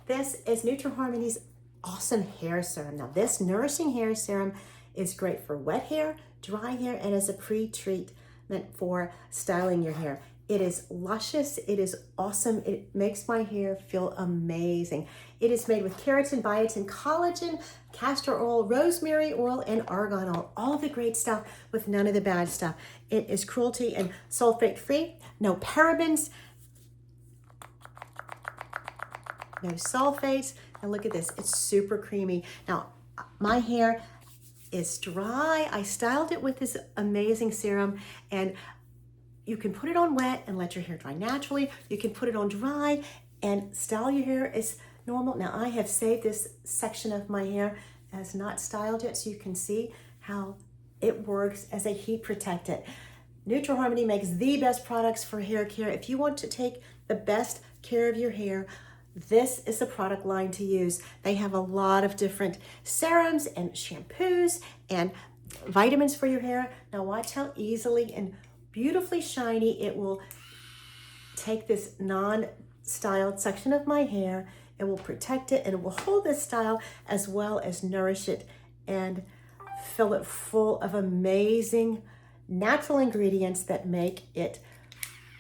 This is NUTRAHARMONY's awesome hair serum. Now this nourishing hair serum is great for wet hair, dry hair, and as a pre-treatment for styling your hair. It is luscious, it is awesome, it makes my hair feel amazing. It is made with keratin, biotin, collagen, castor oil, rosemary oil, and argan oil. All the great stuff with none of the bad stuff. It is cruelty and sulfate free, no parabens, no sulfates. And look at this, it's super creamy. Now, my hair is dry. I styled it with this amazing serum, and you can put it on wet and let your hair dry naturally. You can put it on dry and style your hair as normal. Now, I have saved this section of my hair as not styled yet, so you can see how it works as a heat protectant. NUTRAHARMONY makes the best products for hair care. If you want to take the best care of your hair, this is the product line to use. They have a lot of different serums and shampoos and vitamins for your hair. Now watch how easily and beautifully shiny it will take this non-styled section of my hair. It will protect it, and it will hold this style as well as nourish it and fill it full of amazing natural ingredients that make it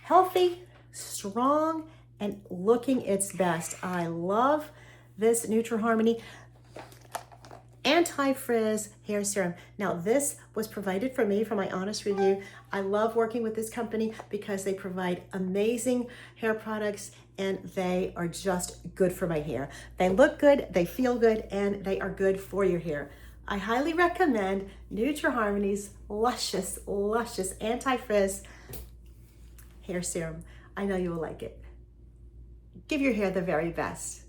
healthy, strong, and looking its best. I love this NUTRAHARMONY Anti-Frizz Hair Serum. Now this was provided for me for my honest review. I love working with this company because they provide amazing hair products and they are just good for my hair. They look good, they feel good, and they are good for your hair. I highly recommend NUTRAHARMONY's luscious, luscious Anti-Frizz Hair Serum. I know you will like it. Give your hair the very best.